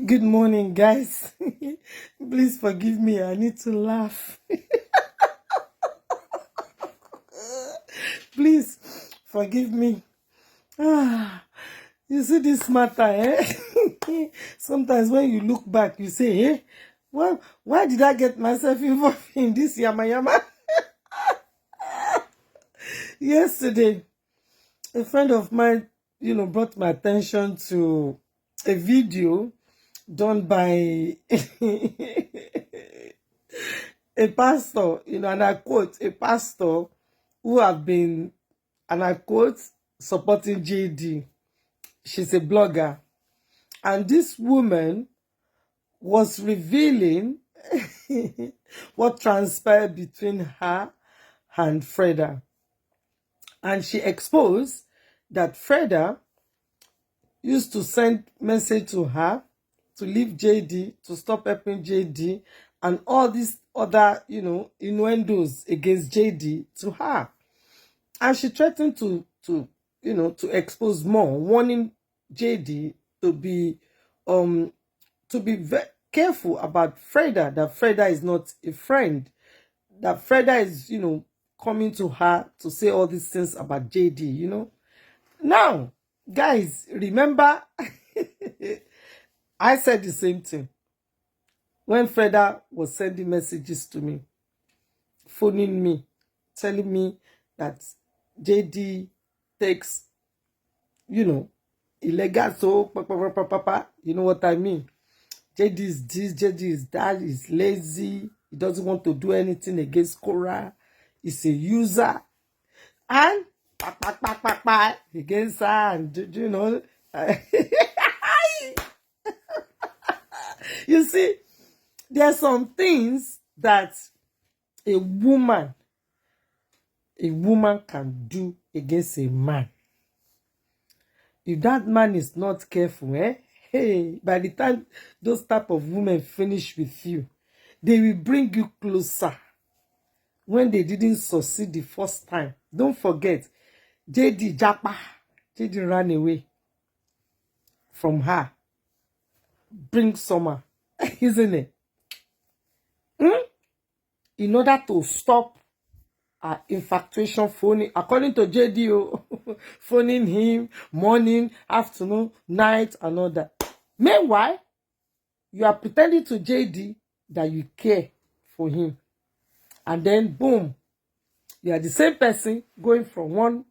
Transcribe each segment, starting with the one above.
Good morning, guys. Please forgive me. I need to laugh. Please forgive me. You see this matter, eh? Sometimes when you look back, you say, eh, well, why did I get myself involved in this yama yama? Yesterday, a friend of mine, brought my attention to a video done by a pastor, and I quote, a pastor who have been, and I quote, supporting JD. She's a blogger. And this woman was revealing what transpired between her and Freda. And she exposed that Freda used to send message to her to leave JD, to stop helping JD, and all these other, innuendos against JD to her. And she threatened to expose more, warning JD to be very careful about Freda, that Freda is not a friend, that Freda is, coming to her to say all these things about JD, Now, guys, remember, I said the same thing when Freda was sending messages to me, phoning me, telling me that JD takes, illegal, so, you know what I mean? JD is this, JD is that, he's lazy, he doesn't want to do anything against Cora, he's a user, and against her, and you see, there are some things that a woman can do against a man. If that man is not careful, hey, by the time those type of women finish with you, they will bring you closer when they didn't succeed the first time. Don't forget, JD Japa, JD ran away from her. Bring summer, isn't it? In order to stop infatuation, phoning, according to JD, phoning him morning, afternoon, night, and all that. Meanwhile, you are pretending to JD that you care for him. And then, boom, you are the same person going from one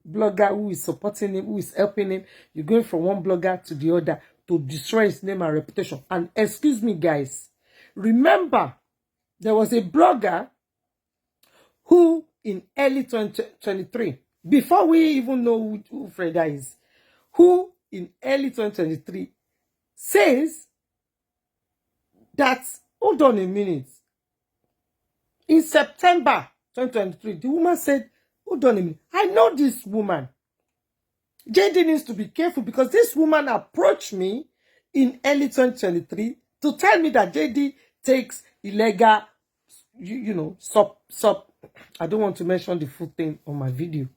blogger who is supporting him, who is helping him. You're going from one blogger to the other to destroy his name and reputation. And excuse me, guys, remember, there was a blogger who in early 2023, before we even know who Freda is, who in early 2023 says that, hold on a minute, in September 2023, the woman said, hold on a minute, I know this woman. JD needs to be careful because this woman approached me in early 2023 to tell me that JD takes illegal, I don't want to mention the full thing on my video.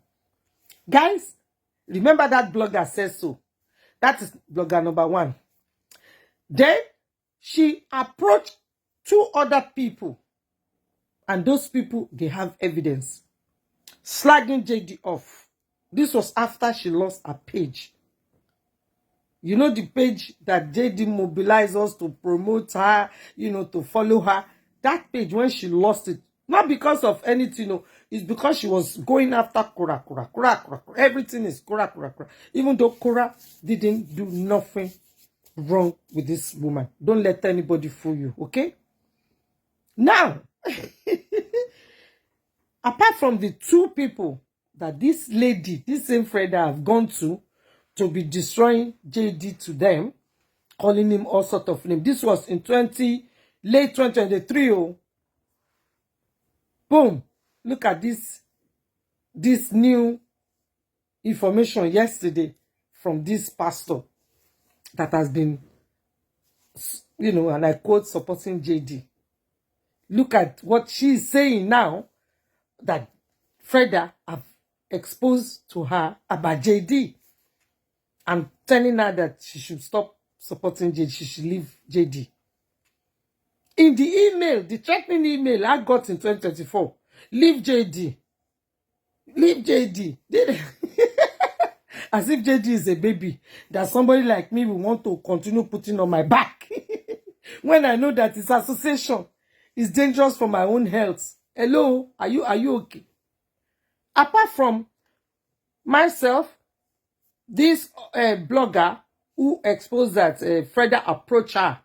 Guys, remember that blogger says so. That is blogger number 1. Then she approached 2 other people. And those people, they have evidence. Slagging JD off. This was after she lost her page. You know the page that JD mobilized us to promote her, to follow her. That page, when she lost it, not because of anything, it's because she was going after Cora. Everything is Cora. Even though Cora didn't do nothing wrong with this woman. Don't let anybody fool you, okay? Now, apart from the 2 people that this lady, this same Freda, have gone to be destroying JD to them, calling him all sort of names. This was in late 2023. Oh. Boom. Look at this new information yesterday from this pastor that has been, and I quote, supporting JD. Look at what she is saying now that Freda have exposed to her about JD and telling her that she should stop supporting JD. She should leave JD. In the email, the threatening email I got in 2024, leave JD. Leave JD. As if JD is a baby that somebody like me will want to continue putting on my back. When I know that this association is dangerous for my own health. Hello, are you okay? Apart from myself, this blogger who exposed that Freda approached her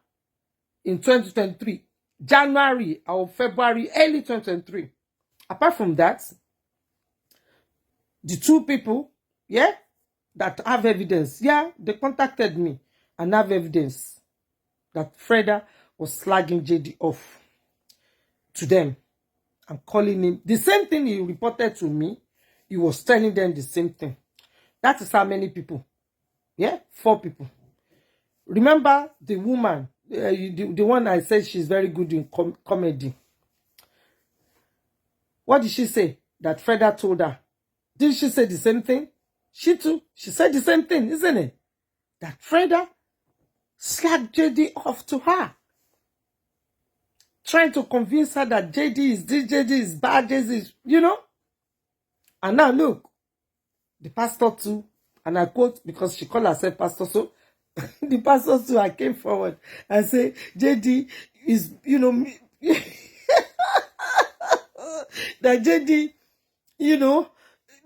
in 2023, January or February, early 2023. Apart from that, the two people, yeah, that have evidence, yeah, they contacted me and have evidence that Freda was slagging JD off to them and calling him the same thing he reported to me. He was telling them the same thing. That is how many people? Yeah, 4 people. Remember the woman, the one I said she's very good in comedy. What did she say? That Freda told her. Didn't she say the same thing? She too. She said the same thing, isn't it? That Freda slagged JD off to her, trying to convince her that JD is this, JD is bad, JD is, you know. And now look, the pastor too, and I quote because she called herself pastor, so the pastor too, I came forward and say JD is, you know, that JD, you know,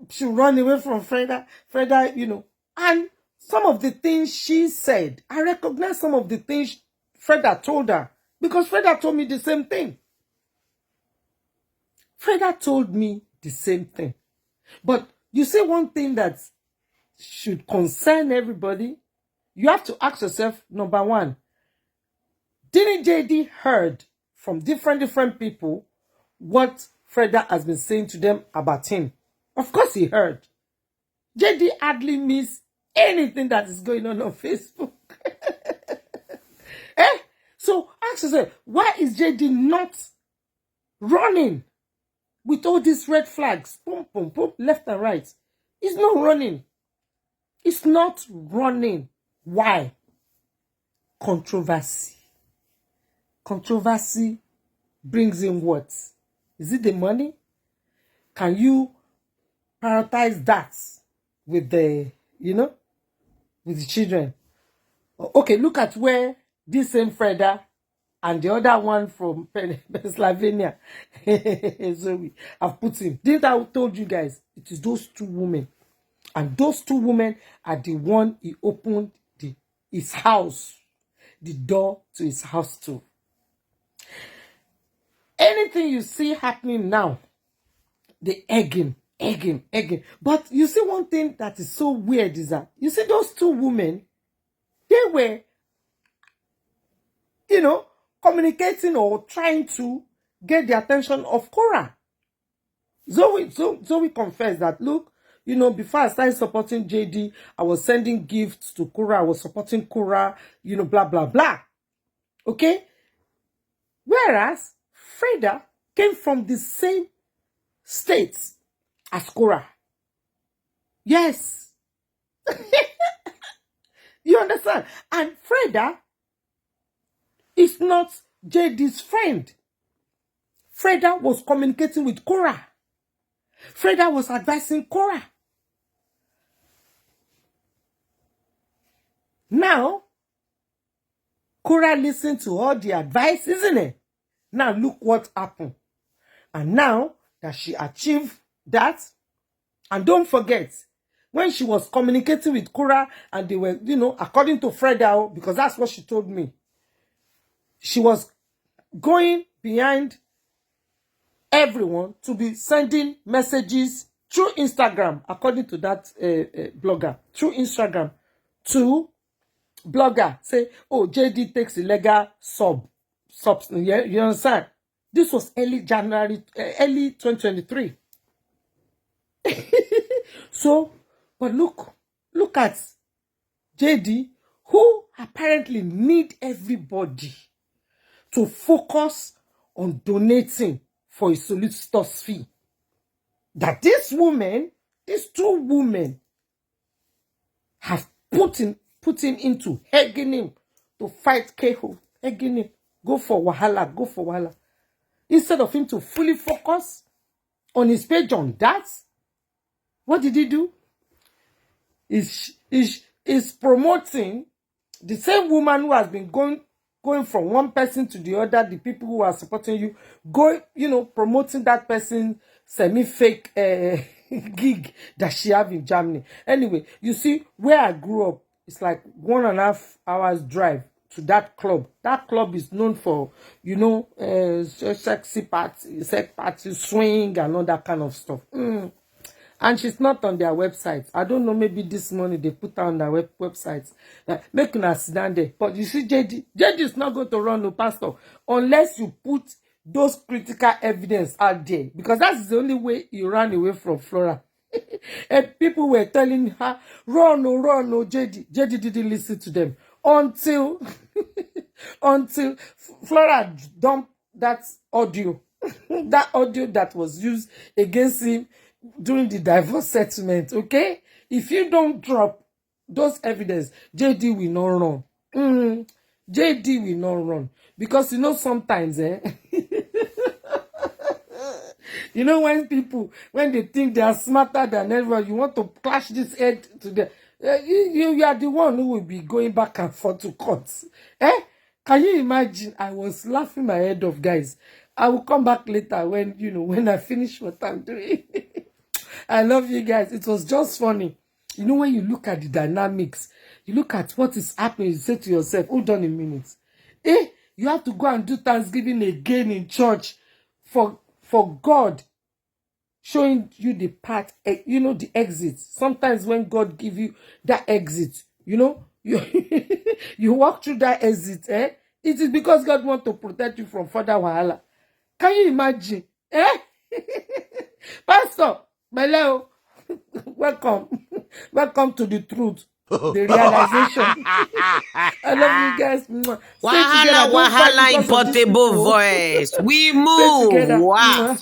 should run away from Freda, you know. And some of the things she said, I recognize some of the things Freda told her, because Freda told me the same thing. Freda told me the same thing. But you say one thing that should concern everybody, you have to ask yourself, number one, didn't JD heard from different people what Freda has been saying to them about him? Of course he heard. JD hardly missed anything that is going on Facebook. Eh? So ask yourself, why is JD not running with all these red flags? Boom, boom, boom, left and right. He's not running. It's not running. Why? Controversy. Controversy brings in what? Is it the money? Can you prioritize that with the, you know, with the children? Okay, look at where this same Freda and the other one from Pennsylvania, Zoe, have put him. Didn't I told you guys? It is those 2 women. And those 2 women are the one he opened his house, the door to his house to. Anything you see happening now, they egging. But you see one thing that is so weird is that, you see those 2 women, they were, you know, communicating or trying to get the attention of Cora. Zoe confessed that, look, you know, before I started supporting JD, I was sending gifts to Cora. I was supporting Cora, you know, blah, blah, blah. Okay? Whereas Freda came from the same states as Cora. Yes. You understand? And Freda is not JD's friend. Freda was communicating with Cora. Freda was advising Cora. Now, Cora listened to all the advice, isn't it? Now, look what happened. And now that she achieved that, and don't forget, when she was communicating with Cora, and they were, you know, according to Freda, because that's what she told me, she was going behind everyone to be sending messages through Instagram, according to that blogger, through Instagram to blogger, say, oh, JD takes illegal substance. You understand? This was early January, early 2023. So, but look at JD, who apparently need everybody to focus on donating for a solicitor's fee. That these 2 women have put him into egging him to fight Keho, begging him, go for wahala, go for wahala. Instead of him to fully focus on his page on that, what did he do? Is promoting the same woman who has been going from one person to the other, the people who are supporting you, promoting that person semi-fake gig that she have in Germany. Anyway, you see, where I grew up, it's like 1.5 hours drive to that club. That club is known for, sexy party, sex party, swing, and all that kind of stuff. And she's not on their website. I don't know, maybe this morning they put her on their website. Make her sit down there. But you see, JD is not going to run no pastor unless you put those critical evidence out there. Because that's the only way you ran away from Flora. And people were telling her, run, no, JD. JD didn't listen to them. Until Flora dumped that audio. That audio that was used against him during the divorce settlement, okay? If you don't drop those evidence, JD will not run. JD will not run. Because sometimes, when they think they are smarter than everyone, you want to clash this head to them. You are the one who will be going back and forth to court. Can you imagine? I was laughing my head off, guys. I will come back later when I finish what I'm doing. I love you guys. It was just funny. When you look at the dynamics, you look at what is happening, you say to yourself, hold on a minute. You have to go and do Thanksgiving again in church for God showing you the path, the exit. Sometimes when God give you that exit, you you walk through that exit, it is because God wants to protect you from further wahala. Can you imagine? Pastor, Meleo, welcome. Welcome to the truth. The realization. I love you guys. Wahala, wahala, in portable voice. We move. Wow.